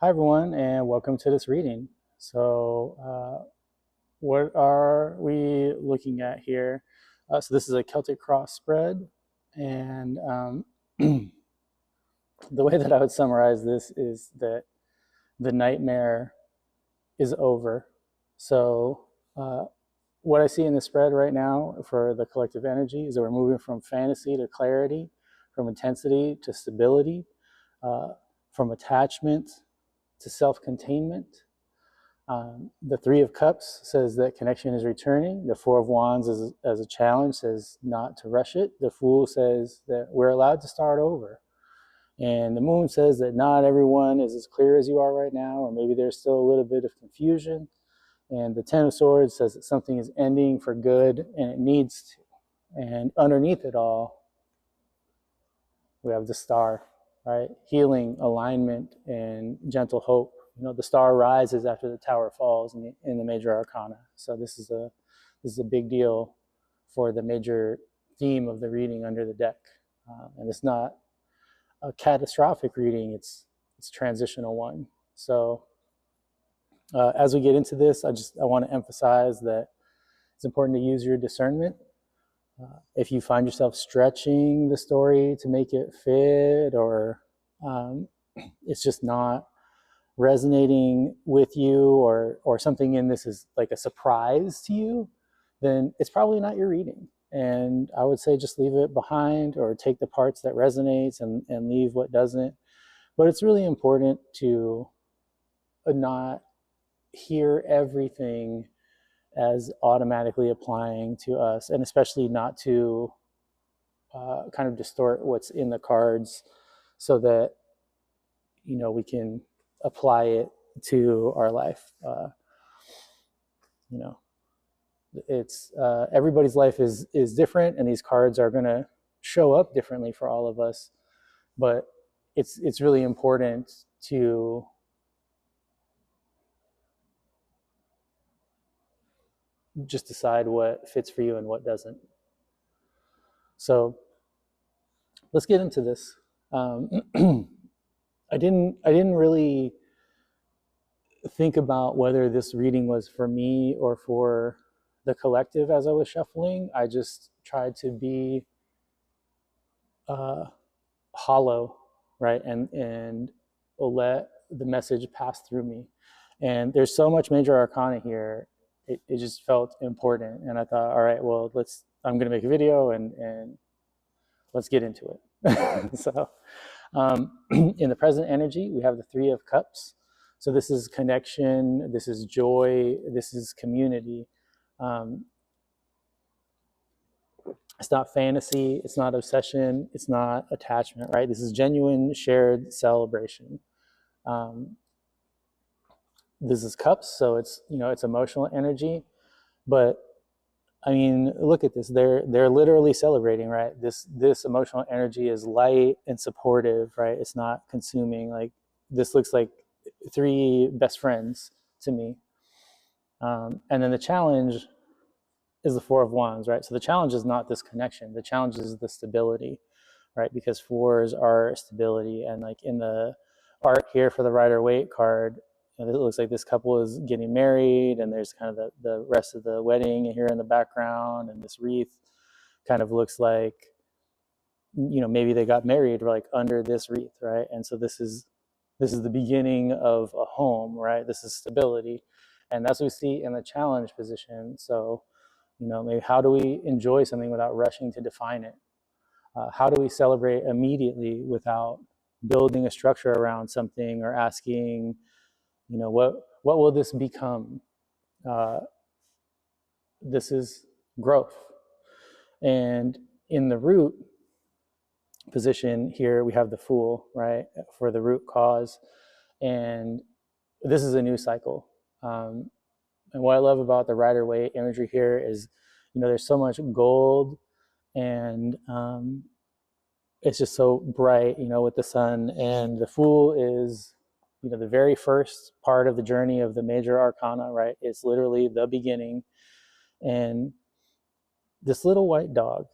Hi, everyone, and welcome to this reading. What are we looking at here? So this is a Celtic Cross spread, and the way that I would summarize this is that the nightmare is over. So what I see in the spread right now for the collective energy is that we're moving from fantasy to clarity, from intensity to stability, from attachment to self-containment. The Three of Cups says that connection is returning. The Four of Wands as a challenge says not to rush it. The Fool says that we're allowed to start over. And the Moon says that not everyone is as clear as you are right now, or maybe there's still a little bit of confusion. And the Ten of Swords says that something is ending for good and it needs to. And underneath it all, we have the Star, right? Healing, alignment, and gentle hope. The star rises after the tower falls in the major arcana. So this is a big deal for the major theme of the reading under the deck. And it's not a catastrophic reading, it's transitional one. So as we get into this, I want to emphasize that it's important to use your discernment. If you find yourself stretching the story to make it fit, or it's just not resonating with you, or something in this is like a surprise to you, then it's probably not your reading. And I would say just leave it behind, or take the parts that resonates and leave what doesn't. But it's really important to not hear everything as automatically applying to us, and especially not to kind of distort what's in the cards so that we can apply it to our life. It's everybody's life is different, and these cards are going to show up differently for all of us. But it's really important to just decide what fits for you and what doesn't. So let's get into this. I didn't really think about whether this reading was for me or for the collective as I was shuffling. I just tried to be hollow, right, and let the message pass through me. And there's so much major arcana here, it just felt important. And I thought, all right, well, I'm going to make a video and let's get into it. So in the present energy, we have the Three of Cups. So this is connection, this is joy, this is community. It's not fantasy, it's not obsession, it's not attachment, right? This is genuine shared celebration. This is cups, so it's emotional energy. But I mean, look at this. They're literally celebrating, right? This emotional energy is light and supportive, right? It's not consuming. Like, this looks like three best friends to me. And then the challenge is the Four of Wands, right? So the challenge is not this connection. The challenge is the stability, right? Because fours are stability. And like in the art here for the Rider-Waite card, it looks like this couple is getting married, and there's kind of the rest of the wedding here in the background, and this wreath kind of looks like, maybe they got married like under this wreath, right? And so this is the beginning of a home, right? This is stability. And that's what we see in the challenge position. So, maybe how do we enjoy something without rushing to define it? How do we celebrate immediately without building a structure around something, or asking, what will this become? This is growth. And in the root position here, we have the Fool, right, for the root cause. And this is a new cycle. And what I love about the Rider-Waite imagery here is, there's so much gold, and it's just so bright, with the sun. And the Fool is, the very first part of the journey of the major arcana, right? It's literally the beginning. And this little white dog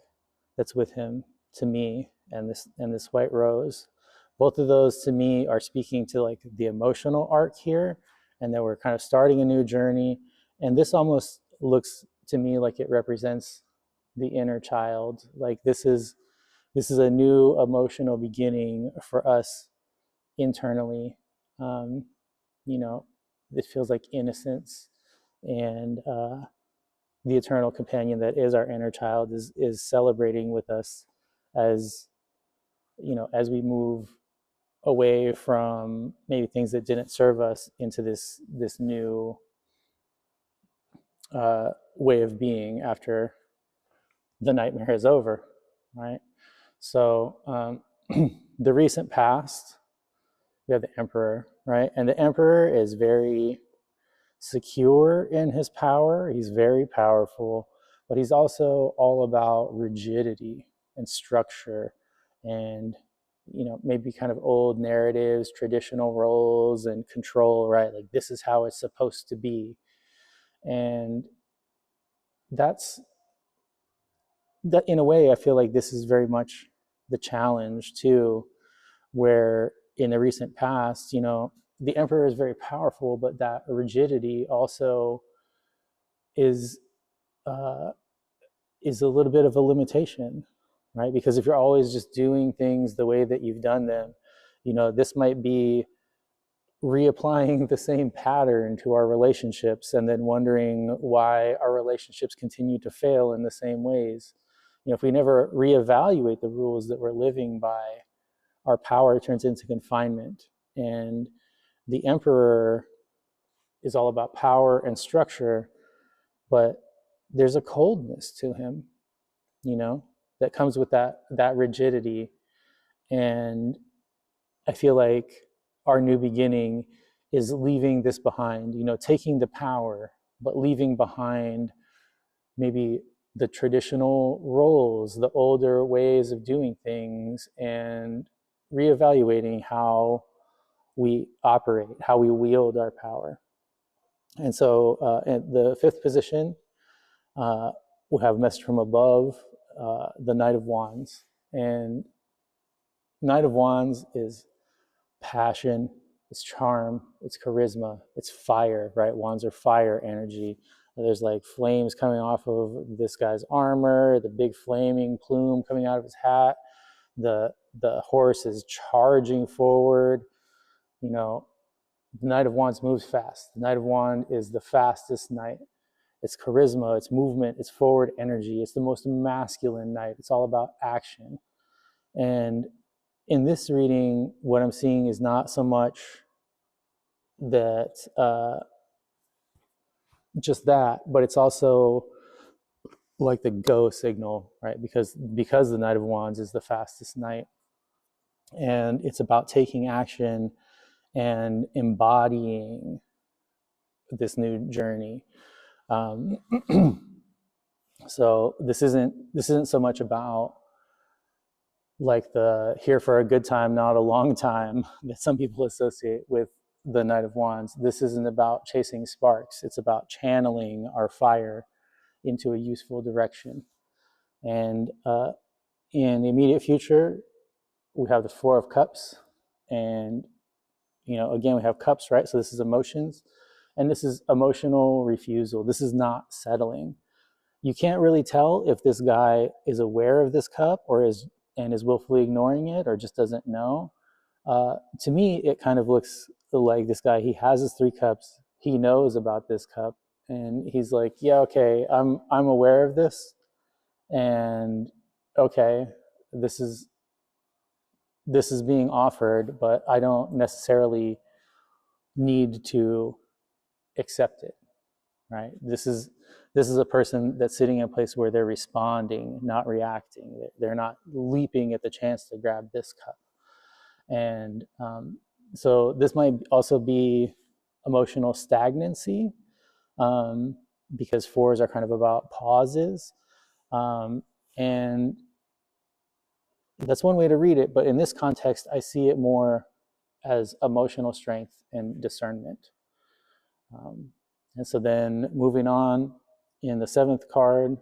that's with him, to me, and this white rose, Both of those to me are speaking to like the emotional arc here, and that we're kind of starting a new journey. And this almost looks to me like it represents the inner child. Like this is a new emotional beginning for us internally. Um, you know, it feels like innocence, and the eternal companion that is our inner child is celebrating with us as as we move away from maybe things that didn't serve us into this new way of being after the nightmare is over, right? So the recent past, we have the emperor, right? And the emperor is very secure in his power. He's very powerful, but he's also all about rigidity and structure and maybe kind of old narratives, traditional roles and control, right? Like this is how it's supposed to be. And that's that in a way I feel like this is very much the challenge too, where in the recent past, the emperor is very powerful, but that rigidity also is uh, is a little bit of a limitation, right? Because if you're always just doing things the way that you've done them, this might be reapplying the same pattern to our relationships and then wondering why our relationships continue to fail in the same ways. If we never reevaluate the rules that we're living by, our power turns into confinement. And the emperor is all about power and structure, but there's a coldness to him, that comes with that rigidity. And I feel like our new beginning is leaving this behind, taking the power, but leaving behind maybe the traditional roles, the older ways of doing things, and reevaluating how we operate, how we wield our power. And so, at the fifth position, uh, we'll have message from above, the Knight of Wands. And Knight of Wands is passion, it's charm, it's charisma, it's fire, right? Wands are fire energy. There's like flames coming off of this guy's armor, the big flaming plume coming out of his hat. The horse is charging forward. The Knight of Wands moves fast. The Knight of Wands is the fastest knight. It's charisma, it's movement, it's forward energy. It's the most masculine knight. It's all about action. And in this reading, what I'm seeing is not so much that just that, but it's also like the go signal, right? Because the Knight of Wands is the fastest knight, and it's about taking action and embodying this new journey. Um, so this isn't so much about like the here for a good time, not a long time that some people associate with the Knight of Wands. This isn't about chasing sparks. It's about channeling our fire into a useful direction. And in the immediate future, we have the Four of Cups. And, again, we have cups, right? So this is emotions. And this is emotional refusal. This is not settling. You can't really tell if this guy is aware of this cup is willfully ignoring it or just doesn't know. To me, it kind of looks like this guy, he has his three cups. He knows about this cup. And he's like, yeah, okay, I'm aware of this. And okay, this is being offered, but I don't necessarily need to accept it, right? This is a person that's sitting in a place where they're responding, not reacting. They're not leaping at the chance to grab this cup. And so this might also be emotional stagnancy, because fours are kind of about pauses. And that's one way to read it. But in this context, I see it more as emotional strength and discernment. And so then moving on, in the seventh card,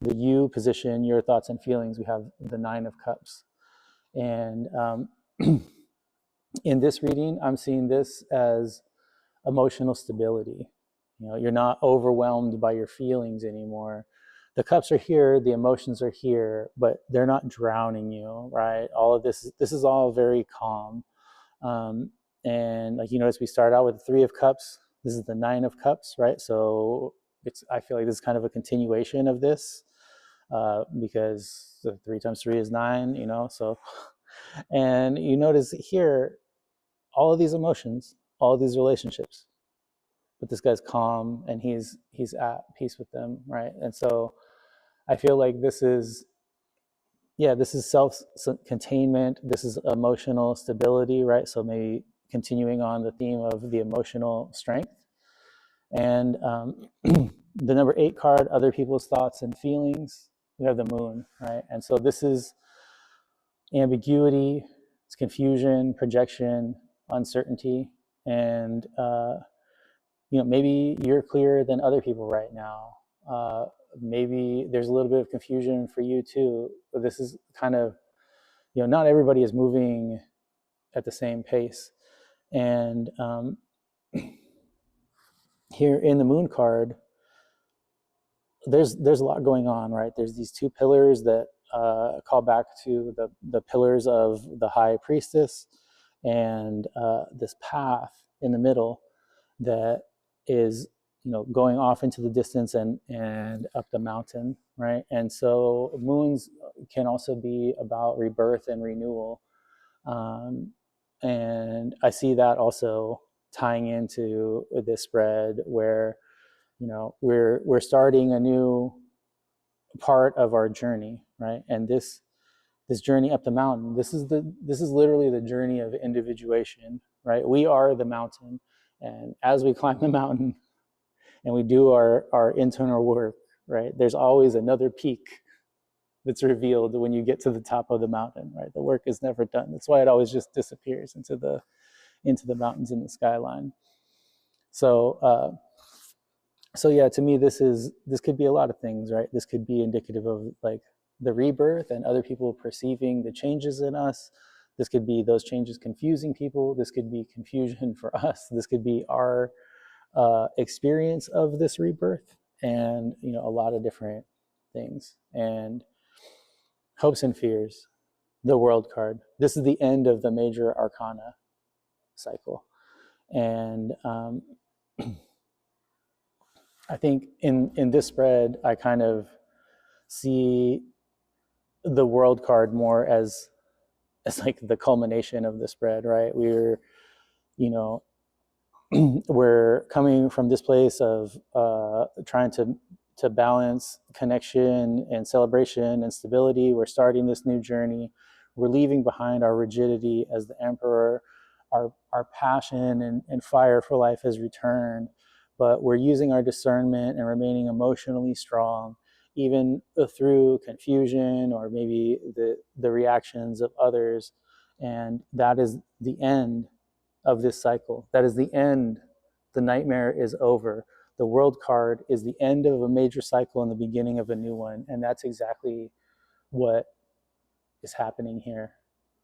the you position, your thoughts and feelings, we have the Nine of Cups. And in this reading, I'm seeing this as emotional stability. You know, you're not overwhelmed by your feelings anymore. The cups are here, the emotions are here, but they're not drowning you, right? All of this is all very calm. Um, and like you notice, we start out with the Three of Cups. This is the Nine of Cups, right? So I feel like this is kind of a continuation of this, because the 3 times 3 is 9, you know. So, and you notice here all of these emotions, all of these relationships, but this guy's calm and he's at peace with them, right? And so I feel like this is self containment, this is emotional stability, right? So maybe continuing on the theme of the emotional strength. And the number 8 card, other people's thoughts and feelings, we have the moon, right? And so this is ambiguity, it's confusion, projection, uncertainty. And you know, maybe you're clearer than other people right now. Maybe there's a little bit of confusion for you too. But this is kind of, you know, not everybody is moving at the same pace. And here in the moon card, there's a lot going on, right? There's these 2 pillars that call back to the pillars of the high priestess, and this path in the middle that is, you know, going off into the distance and up the mountain, right? And so moons can also be about rebirth and renewal, and I see that also tying into this spread where, you know, we're starting a new part of our journey, right? And this journey up the mountain, this is literally the journey of individuation, right? We are the mountain, and as we climb the mountain and we do our internal work, right, there's always another peak that's revealed when you get to the top of the mountain, right? The work is never done. That's why it always just disappears into the mountains in the skyline. So so yeah, to me, this could be a lot of things, right? This could be indicative of like the rebirth and other people perceiving the changes in us. This could be those changes confusing people. This could be confusion for us. This could be our experience of this rebirth, and, you know, a lot of different things. And hopes and fears, the World card. This is the end of the major arcana cycle, and I think in this spread, I kind of see the World card more as like the culmination of the spread, right? We're, you know, we're coming from this place of trying to balance connection and celebration and stability. We're starting this new journey. We're leaving behind our rigidity as the emperor. Our passion and fire for life has returned, but we're using our discernment and remaining emotionally strong, even through confusion or maybe the reactions of others. And that is the end of this cycle. That is the end. The nightmare is over. The World card is the end of a major cycle and the beginning of a new one. And that's exactly what is happening here.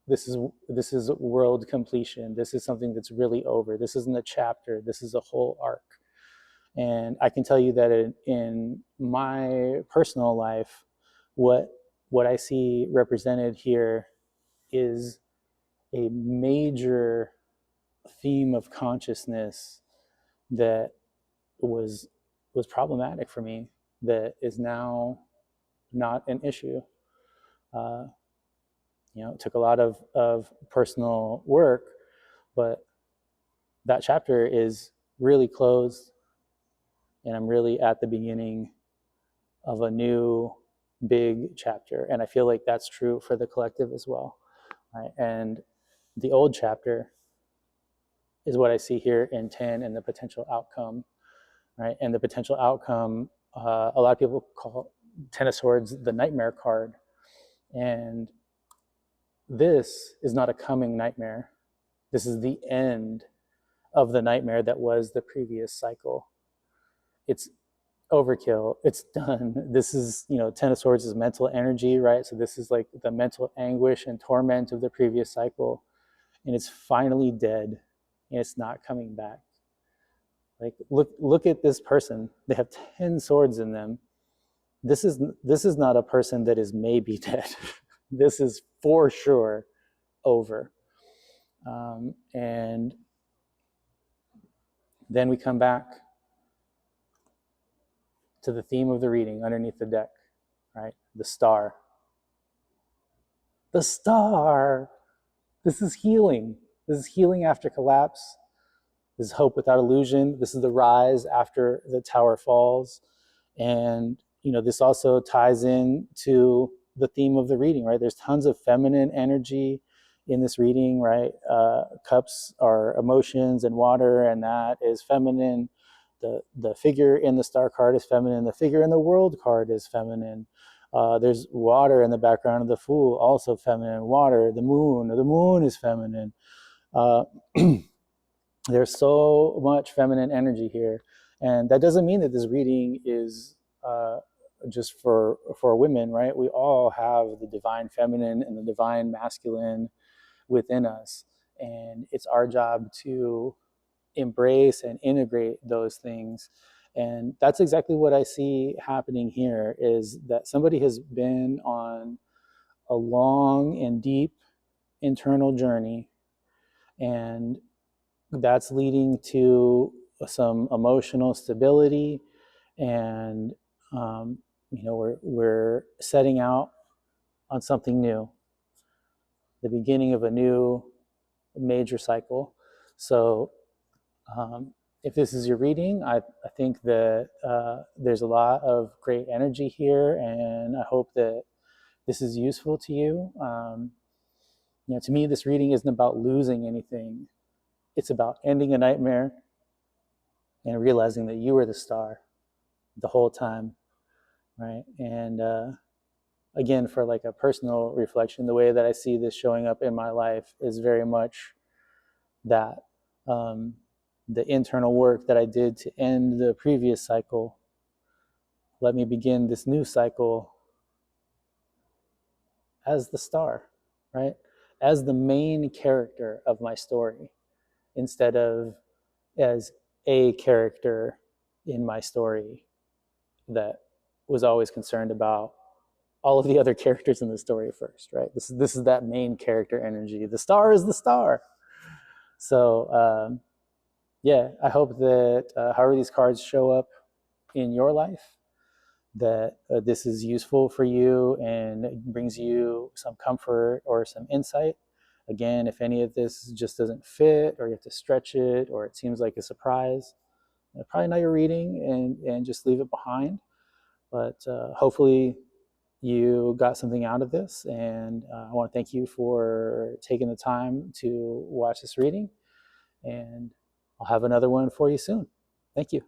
This is world completion. This is something that's really over. This isn't a chapter. This is a whole arc. And I can tell you that in my personal life, what I see represented here is a major theme of consciousness that was problematic for me, that is now not an issue. Uh, you know, it took a lot of personal work, but that chapter is really closed, and I'm really at the beginning of a new big chapter. And I feel like that's true for the collective as well, right? And the old chapter is what I see here in 10 and the potential outcome, right? And the potential outcome, a lot of people call Ten of Swords the nightmare card. And this is not a coming nightmare. This is the end of the nightmare that was the previous cycle. It's overkill. It's done. This is, you know, Ten of Swords is mental energy, right? So this is like the mental anguish and torment of the previous cycle. and it's finally dead and it's not coming back. Like, look at this person. They have 10 swords in them. This is not a person that is maybe dead. This is for sure over. And then we come back to the theme of the reading underneath the deck, right? The star. The star. This is healing. This is healing after collapse. This is hope without illusion. This is the rise after the tower falls. And, this also ties in to the theme of the reading, right? There's tons of feminine energy in this reading, right? Cups are emotions and water, and that is feminine. The figure in the star card is feminine. The figure in the world card is feminine. There's water in the background of the Fool, also feminine. Water, the moon is feminine. There's so much feminine energy here, and that doesn't mean that this reading is just for women, right? We all have the divine feminine and the divine masculine within us, and it's our job to embrace and integrate those things. And that's exactly what I see happening here, is that somebody has been on a long and deep internal journey, and that's leading to some emotional stability, and we're setting out on something new, the beginning of a new major cycle. So if this is your reading, I think that there's a lot of great energy here, and I hope that this is useful to you. To me, this reading isn't about losing anything. It's about ending a nightmare and realizing that you were the star the whole time, right? And again, for like a personal reflection, the way that I see this showing up in my life is very much that the internal work that I did to end the previous cycle, let me begin this new cycle as the star, right? As the main character of my story, instead of as a character in my story that was always concerned about all of the other characters in the story first, right? This is that main character energy. The star is the star. So yeah, I hope that however these cards show up in your life, that this is useful for you and brings you some comfort or some insight. Again, if any of this just doesn't fit, or you have to stretch it, or it seems like a surprise, probably not your reading, and just leave it behind. But hopefully you got something out of this, and I want to thank you for taking the time to watch this reading, and I'll have another one for you soon. Thank you.